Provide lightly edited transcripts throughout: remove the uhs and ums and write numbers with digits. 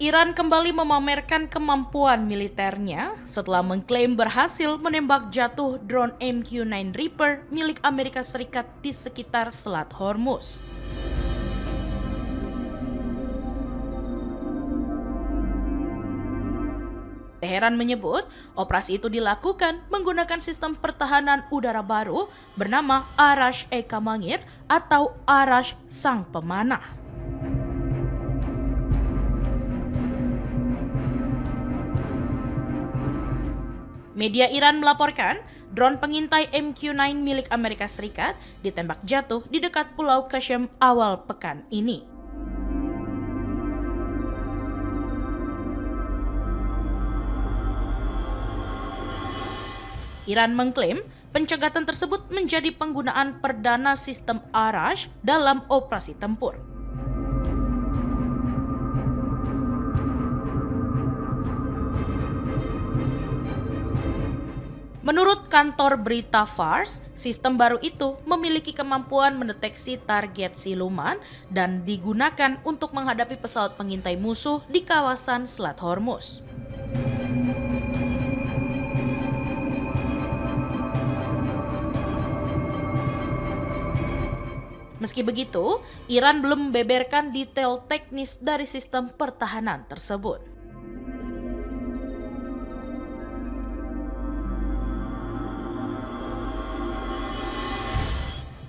Iran kembali memamerkan kemampuan militernya setelah mengklaim berhasil menembak jatuh drone MQ-9 Reaper milik Amerika Serikat di sekitar Selat Hormuz. Teheran menyebut operasi itu dilakukan menggunakan sistem pertahanan udara baru bernama Arash-e Kamangir atau Arash Sang Pemanah. Media Iran melaporkan drone pengintai MQ-9 milik Amerika Serikat ditembak jatuh di dekat Pulau Qasem awal pekan ini. Iran mengklaim pencegatan tersebut menjadi penggunaan perdana sistem Arash dalam operasi tempur. Menurut kantor berita Fars, sistem baru itu memiliki kemampuan mendeteksi target siluman dan digunakan untuk menghadapi pesawat pengintai musuh di kawasan Selat Hormuz. Meski begitu, Iran belum membeberkan detail teknis dari sistem pertahanan tersebut.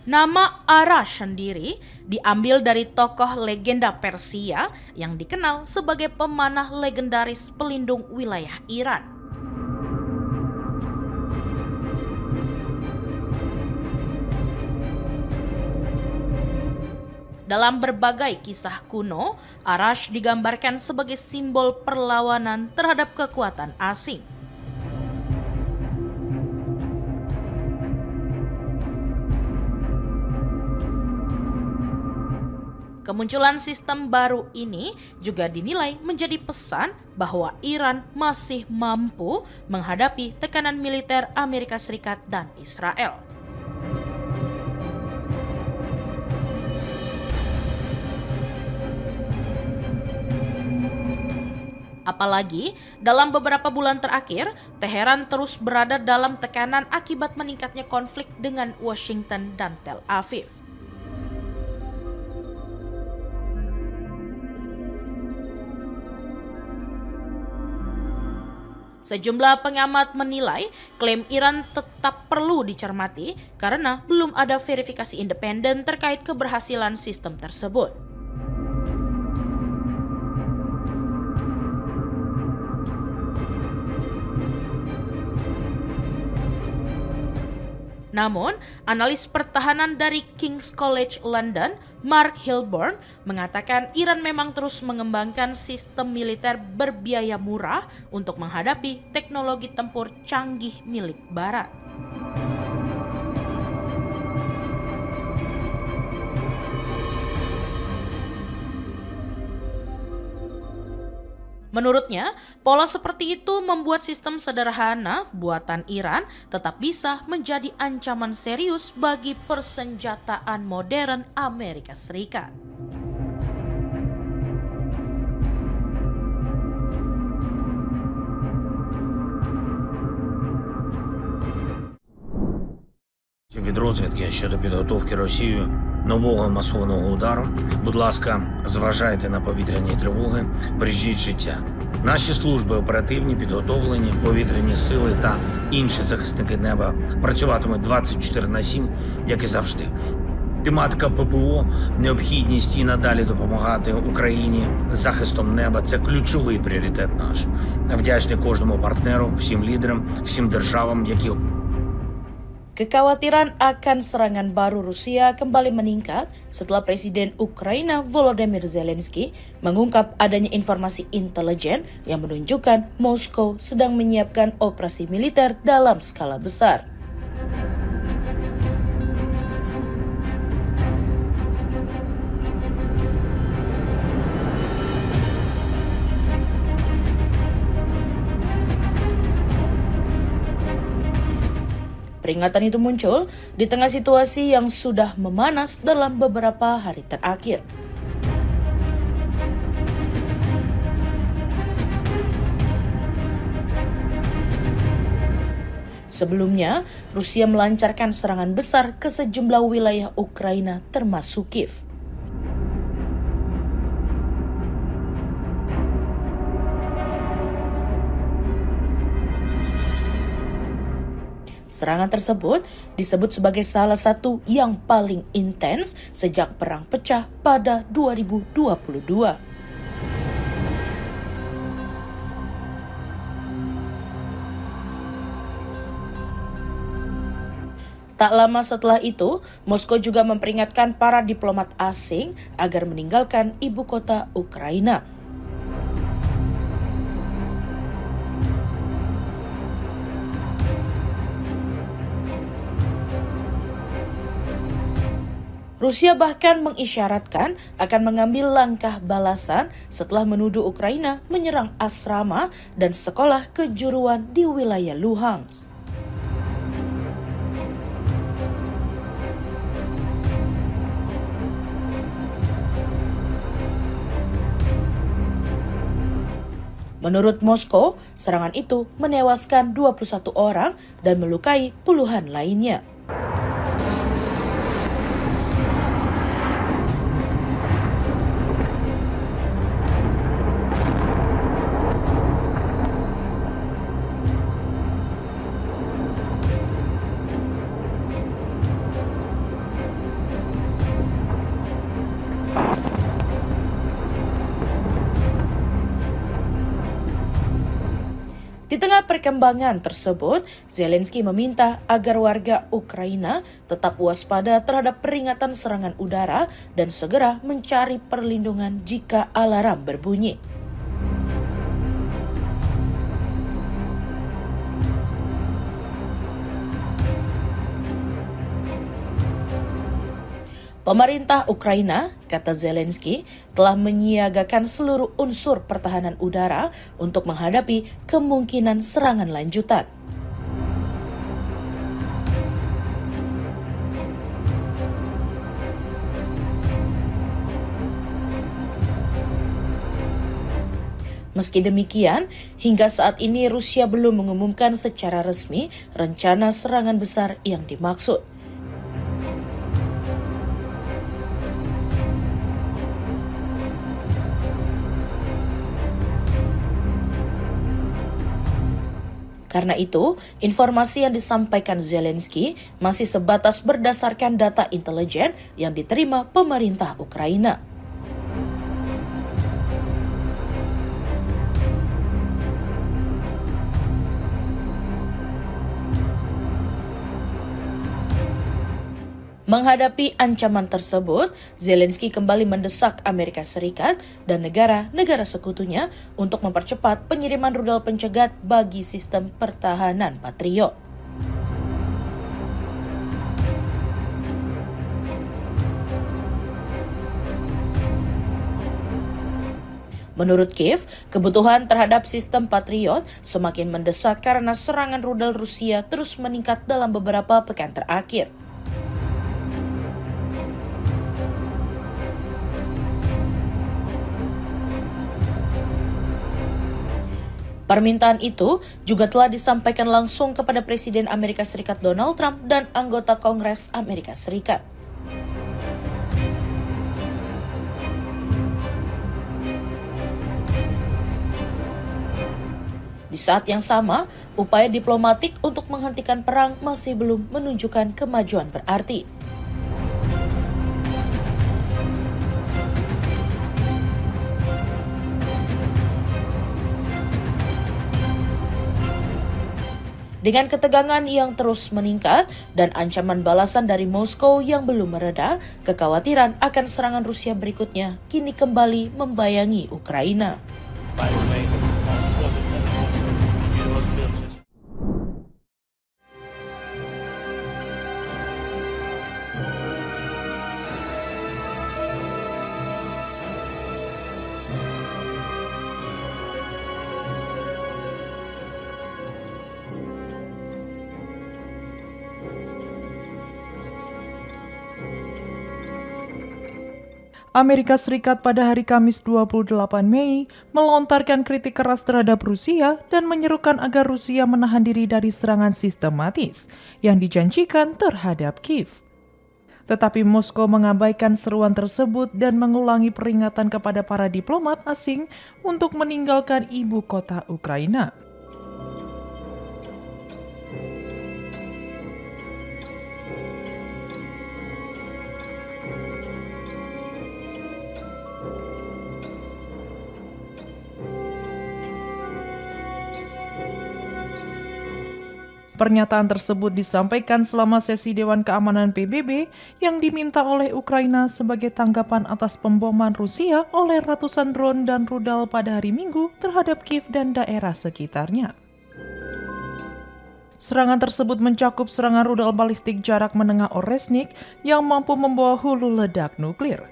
Nama Arash sendiri diambil dari tokoh legenda Persia yang dikenal sebagai pemanah legendaris pelindung wilayah Iran. Dalam berbagai kisah kuno, Arash digambarkan sebagai simbol perlawanan terhadap kekuatan asing. Kemunculan sistem baru ini juga dinilai menjadi pesan bahwa Iran masih mampu menghadapi tekanan militer Amerika Serikat dan Israel. Apalagi dalam beberapa bulan terakhir, Teheran terus berada dalam tekanan akibat meningkatnya konflik dengan Washington dan Tel Aviv. Sejumlah pengamat menilai klaim Iran tetap perlu dicermati karena belum ada verifikasi independen terkait keberhasilan sistem tersebut. Namun, analis pertahanan dari King's College London, Mark Hilborn, mengatakan Iran memang terus mengembangkan sistem militer berbiaya murah untuk menghadapi teknologi tempur canggih milik Barat. Menurutnya, pola seperti itu membuat sistem sederhana buatan Iran tetap bisa menjadi ancaman serius bagi persenjataan modern Amerika Serikat. Від розвідки щодо підготовки Росією нового масованого удару, будь ласка, зважайте на повітряні тривоги, бережіть життя. Наші служби оперативні, підготовлені, повітряні сили та інші захисники неба працюватимуть 24/7, як і завжди. Тематика ППО, необхідність і надалі допомагати Україні з захистом неба – це ключовий пріоритет наш. Вдячний кожному партнеру, всім лідерам, всім державам, які Kekhawatiran akan serangan baru Rusia kembali meningkat setelah Presiden Ukraina Volodymyr Zelensky mengungkap adanya informasi intelijen yang menunjukkan Moskow sedang menyiapkan operasi militer dalam skala besar. Peringatan itu muncul di tengah situasi yang sudah memanas dalam beberapa hari terakhir. Sebelumnya, Rusia melancarkan serangan besar ke sejumlah wilayah Ukraina termasuk Kiev. Serangan tersebut disebut sebagai salah satu yang paling intens sejak perang pecah pada 2022. Tak lama setelah itu, Moskow juga memperingatkan para diplomat asing agar meninggalkan ibu kota Ukraina. Rusia bahkan mengisyaratkan akan mengambil langkah balasan setelah menuduh Ukraina menyerang asrama dan sekolah kejuruan di wilayah Luhansk. Menurut Moskow, serangan itu menewaskan 21 orang dan melukai puluhan lainnya. Di tengah perkembangan tersebut, Zelensky meminta agar warga Ukraina tetap waspada terhadap peringatan serangan udara dan segera mencari perlindungan jika alarm berbunyi. Pemerintah Ukraina, kata Zelensky, telah menyiagakan seluruh unsur pertahanan udara untuk menghadapi kemungkinan serangan lanjutan. Meski demikian, hingga saat ini Rusia belum mengumumkan secara resmi rencana serangan besar yang dimaksud. Karena itu, informasi yang disampaikan Zelensky masih sebatas berdasarkan data intelijen yang diterima pemerintah Ukraina. Menghadapi ancaman tersebut, Zelensky kembali mendesak Amerika Serikat dan negara-negara sekutunya untuk mempercepat pengiriman rudal pencegat bagi sistem pertahanan Patriot. Menurut Kiev, kebutuhan terhadap sistem Patriot semakin mendesak karena serangan rudal Rusia terus meningkat dalam beberapa pekan terakhir. Permintaan itu juga telah disampaikan langsung kepada Presiden Amerika Serikat Donald Trump dan anggota Kongres Amerika Serikat. Di saat yang sama, upaya diplomatik untuk menghentikan perang masih belum menunjukkan kemajuan berarti. Dengan ketegangan yang terus meningkat dan ancaman balasan dari Moskow yang belum mereda, kekhawatiran akan serangan Rusia berikutnya kini kembali membayangi Ukraina. Amerika Serikat pada hari Kamis 28 Mei melontarkan kritik keras terhadap Rusia dan menyerukan agar Rusia menahan diri dari serangan sistematis yang dijanjikan terhadap Kiev. Tetapi Moskow mengabaikan seruan tersebut dan mengulangi peringatan kepada para diplomat asing untuk meninggalkan ibu kota Ukraina. Pernyataan tersebut disampaikan selama sesi Dewan Keamanan PBB yang diminta oleh Ukraina sebagai tanggapan atas pemboman Rusia oleh ratusan drone dan rudal pada hari Minggu terhadap Kiev dan daerah sekitarnya. Serangan tersebut mencakup serangan rudal balistik jarak menengah Oresnik yang mampu membawa hulu ledak nuklir.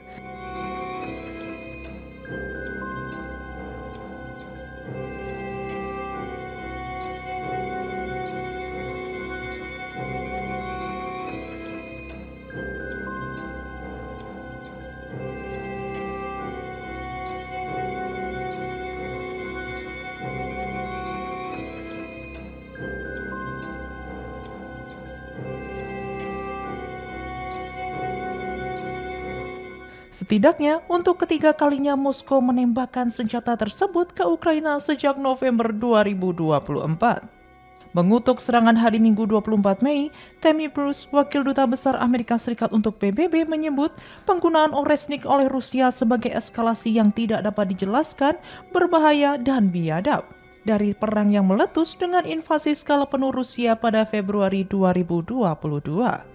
Setidaknya, untuk ketiga kalinya Moskow menembakkan senjata tersebut ke Ukraina sejak November 2024. Mengutuk serangan hari Minggu 24 Mei, Tammy Bruce, Wakil Duta Besar Amerika Serikat untuk PBB, menyebut penggunaan Oresnik oleh Rusia sebagai eskalasi yang tidak dapat dijelaskan, berbahaya dan biadab dari perang yang meletus dengan invasi skala penuh Rusia pada Februari 2022.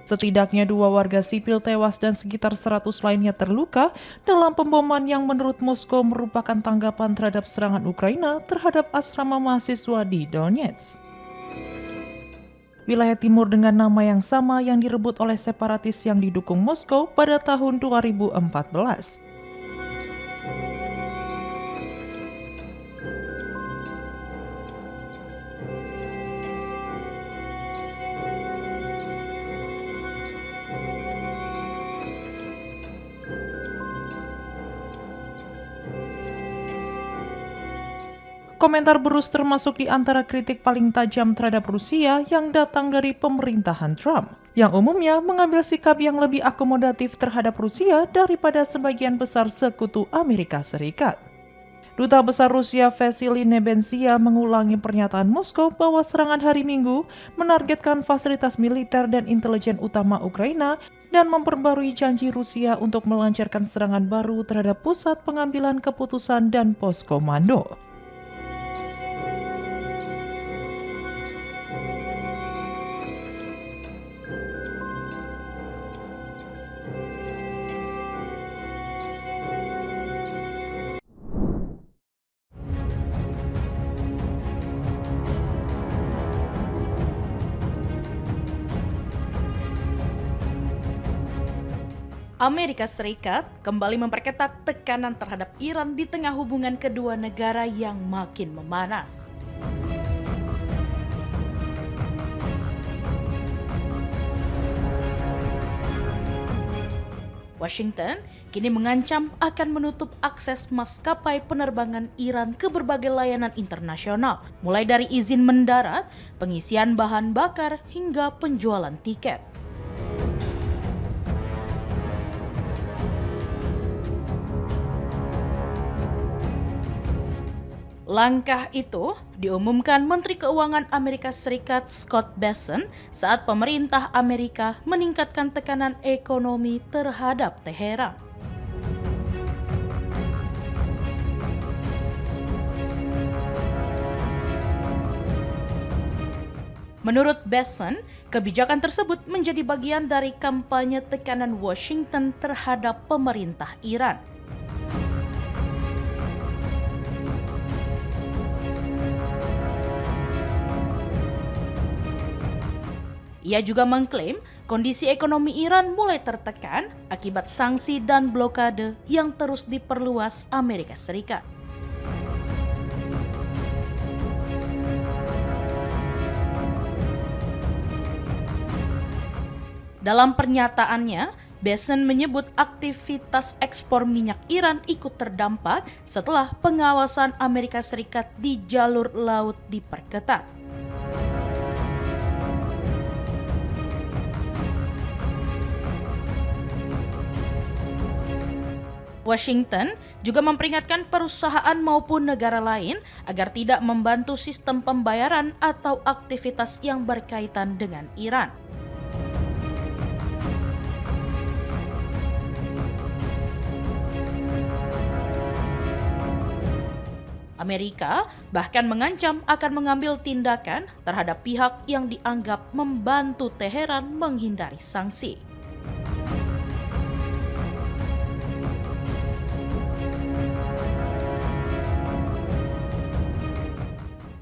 Setidaknya 2 warga sipil tewas dan sekitar 100 lainnya terluka dalam pemboman yang menurut Moskow merupakan tanggapan terhadap serangan Ukraina terhadap asrama mahasiswa di Donetsk. Wilayah timur dengan nama yang sama yang direbut oleh separatis yang didukung Moskow pada tahun 2014. Komentar Bruce termasuk di antara kritik paling tajam terhadap Rusia yang datang dari pemerintahan Trump, yang umumnya mengambil sikap yang lebih akomodatif terhadap Rusia daripada sebagian besar sekutu Amerika Serikat. Duta Besar Rusia Vasily Nebenzia mengulangi pernyataan Moskow bahwa serangan hari Minggu menargetkan fasilitas militer dan intelijen utama Ukraina dan memperbarui janji Rusia untuk melancarkan serangan baru terhadap pusat pengambilan keputusan dan pos komando. Amerika Serikat kembali memperketat tekanan terhadap Iran di tengah hubungan kedua negara yang makin memanas. Washington kini mengancam akan menutup akses maskapai penerbangan Iran ke berbagai layanan internasional, mulai dari izin mendarat, pengisian bahan bakar, hingga penjualan tiket. Langkah itu diumumkan Menteri Keuangan Amerika Serikat Scott Bessent saat pemerintah Amerika meningkatkan tekanan ekonomi terhadap Teheran. Menurut Bessent, kebijakan tersebut menjadi bagian dari kampanye tekanan Washington terhadap pemerintah Iran. Ia juga mengklaim kondisi ekonomi Iran mulai tertekan akibat sanksi dan blokade yang terus diperluas Amerika Serikat. Dalam pernyataannya, Bessent menyebut aktivitas ekspor minyak Iran ikut terdampak setelah pengawasan Amerika Serikat di jalur laut diperketat. Washington juga memperingatkan perusahaan maupun negara lain agar tidak membantu sistem pembayaran atau aktivitas yang berkaitan dengan Iran. Amerika bahkan mengancam akan mengambil tindakan terhadap pihak yang dianggap membantu Teheran menghindari sanksi.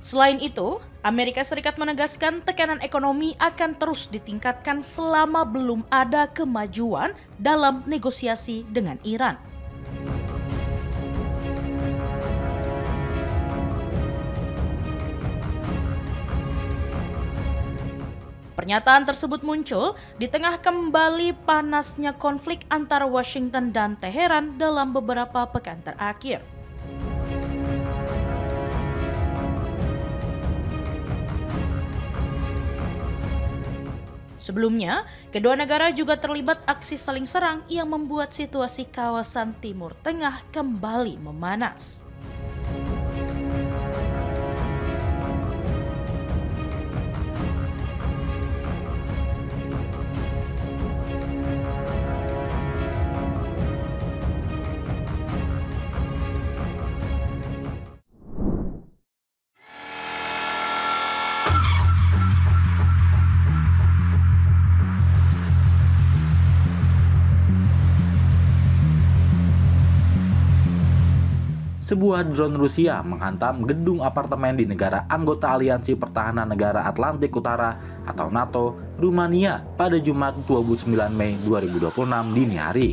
Selain itu, Amerika Serikat menegaskan tekanan ekonomi akan terus ditingkatkan selama belum ada kemajuan dalam negosiasi dengan Iran. Pernyataan tersebut muncul di tengah kembali panasnya konflik antara Washington dan Teheran dalam beberapa pekan terakhir. Sebelumnya, kedua negara juga terlibat aksi saling serang yang membuat situasi kawasan Timur Tengah kembali memanas. Sebuah drone Rusia menghantam gedung apartemen di negara anggota Aliansi Pertahanan Negara Atlantik Utara atau NATO, Rumania pada Jumat 29 Mei 2026 dini hari.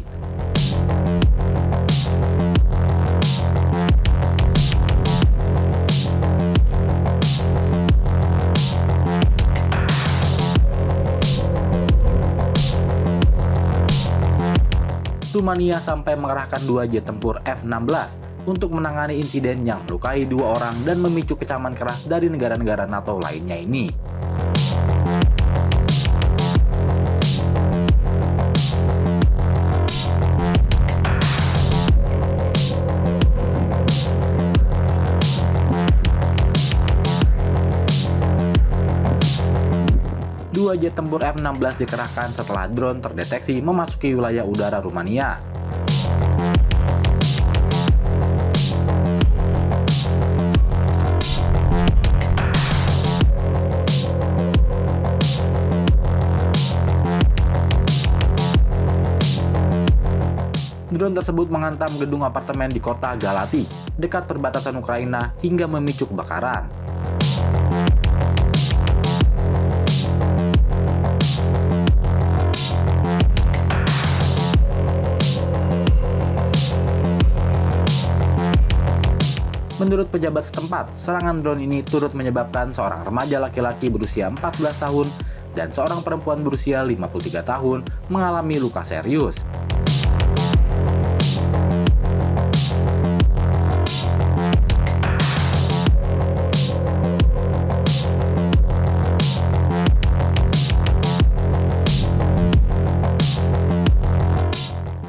Rumania sampai mengerahkan 2 jet tempur F-16 untuk menangani insiden yang melukai 2 orang dan memicu kecaman keras dari negara-negara NATO lainnya ini. Dua jet tempur F-16 dikerahkan setelah drone terdeteksi memasuki wilayah udara Rumania. Drone tersebut menghantam gedung apartemen di kota Galati, dekat perbatasan Ukraina, hingga memicu kebakaran. Menurut pejabat setempat, serangan drone ini turut menyebabkan seorang remaja laki-laki berusia 14 tahun dan seorang perempuan berusia 53 tahun mengalami luka serius.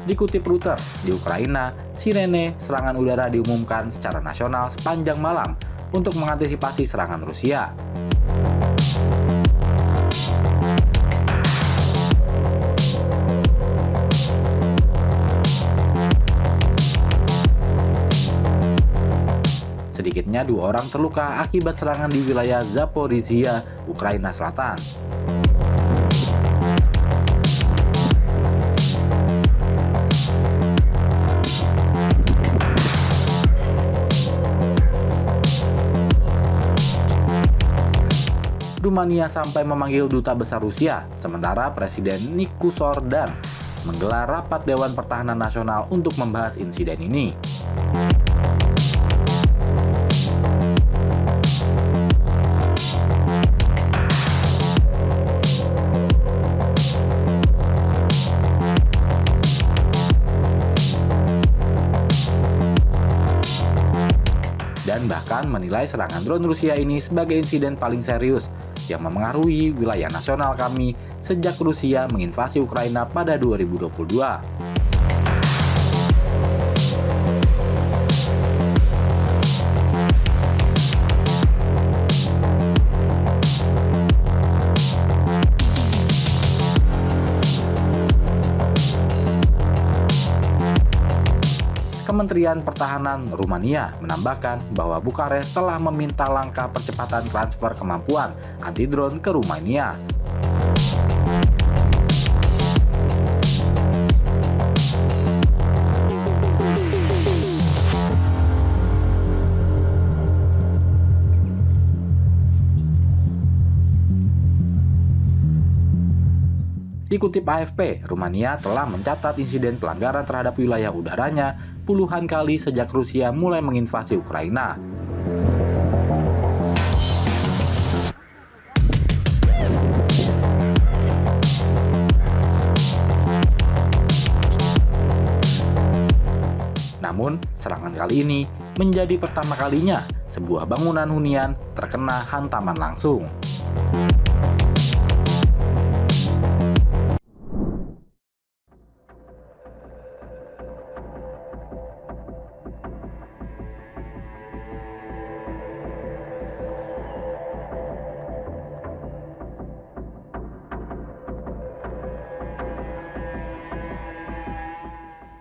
Dikutip Reuters, di Ukraina, sirene serangan udara diumumkan secara nasional sepanjang malam untuk mengantisipasi serangan Rusia. Sedikitnya 2 orang terluka akibat serangan di wilayah Zaporizhia, Ukraina Selatan. Rumania sampai memanggil duta besar Rusia, sementara Presiden Niku Sordan menggelar rapat Dewan Pertahanan Nasional untuk membahas insiden ini. Dan bahkan menilai serangan drone Rusia ini sebagai insiden paling serius yang memengaruhi wilayah nasional kami sejak Rusia menginvasi Ukraina pada 2022. Kementerian Pertahanan Rumania menambahkan bahwa Bukares telah meminta langkah percepatan transfer kemampuan anti-drone ke Rumania. Dikutip AFP, Rumania telah mencatat insiden pelanggaran terhadap wilayah udaranya puluhan kali sejak Rusia mulai menginvasi Ukraina. Namun, serangan kali ini menjadi pertama kalinya sebuah bangunan hunian terkena hantaman langsung.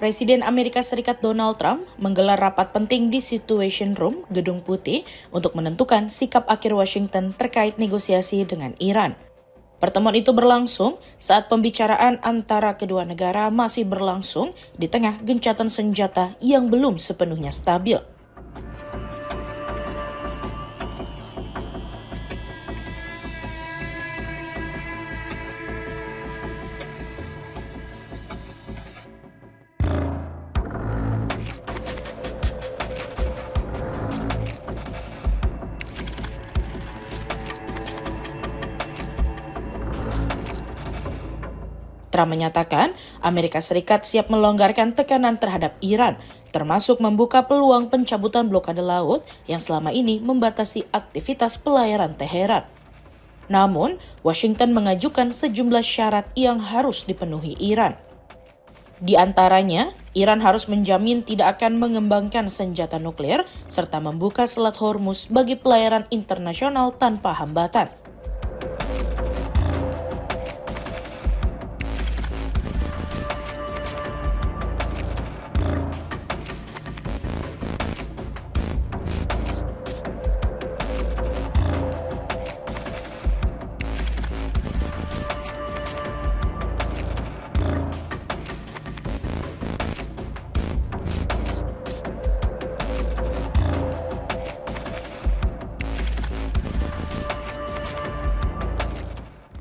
Presiden Amerika Serikat Donald Trump menggelar rapat penting di Situation Room, Gedung Putih, untuk menentukan sikap akhir Washington terkait negosiasi dengan Iran. Pertemuan itu berlangsung saat pembicaraan antara kedua negara masih berlangsung di tengah gencatan senjata yang belum sepenuhnya stabil. Trump menyatakan Amerika Serikat siap melonggarkan tekanan terhadap Iran, termasuk membuka peluang pencabutan blokade laut yang selama ini membatasi aktivitas pelayaran Teheran. Namun, Washington mengajukan sejumlah syarat yang harus dipenuhi Iran. Di antaranya, Iran harus menjamin tidak akan mengembangkan senjata nuklir serta membuka Selat Hormuz bagi pelayaran internasional tanpa hambatan.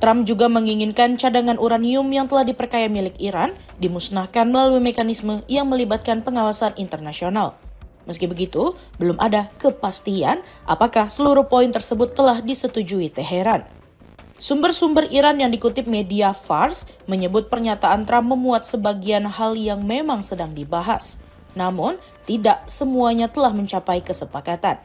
Trump juga menginginkan cadangan uranium yang telah diperkaya milik Iran dimusnahkan melalui mekanisme yang melibatkan pengawasan internasional. Meski begitu, belum ada kepastian apakah seluruh poin tersebut telah disetujui Teheran. Sumber-sumber Iran yang dikutip media Fars menyebut pernyataan Trump memuat sebagian hal yang memang sedang dibahas. Namun, tidak semuanya telah mencapai kesepakatan.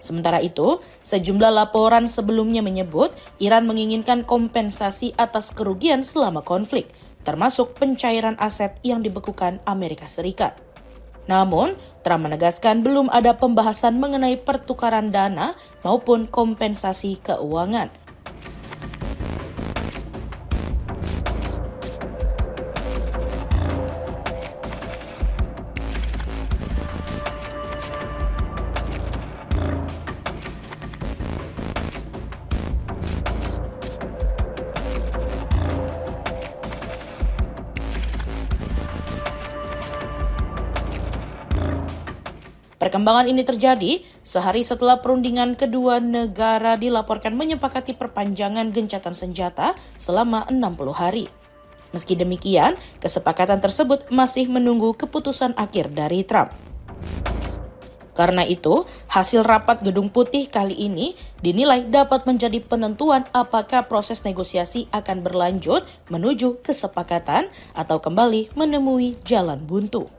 Sementara itu, sejumlah laporan sebelumnya menyebut Iran menginginkan kompensasi atas kerugian selama konflik, termasuk pencairan aset yang dibekukan Amerika Serikat. Namun, Trump menegaskan belum ada pembahasan mengenai pertukaran dana maupun kompensasi keuangan. Perkembangan ini terjadi sehari setelah perundingan kedua negara dilaporkan menyepakati perpanjangan gencatan senjata selama 60 hari. Meski demikian, kesepakatan tersebut masih menunggu keputusan akhir dari Trump. Karena itu, hasil rapat Gedung Putih kali ini dinilai dapat menjadi penentuan apakah proses negosiasi akan berlanjut menuju kesepakatan atau kembali menemui jalan buntu.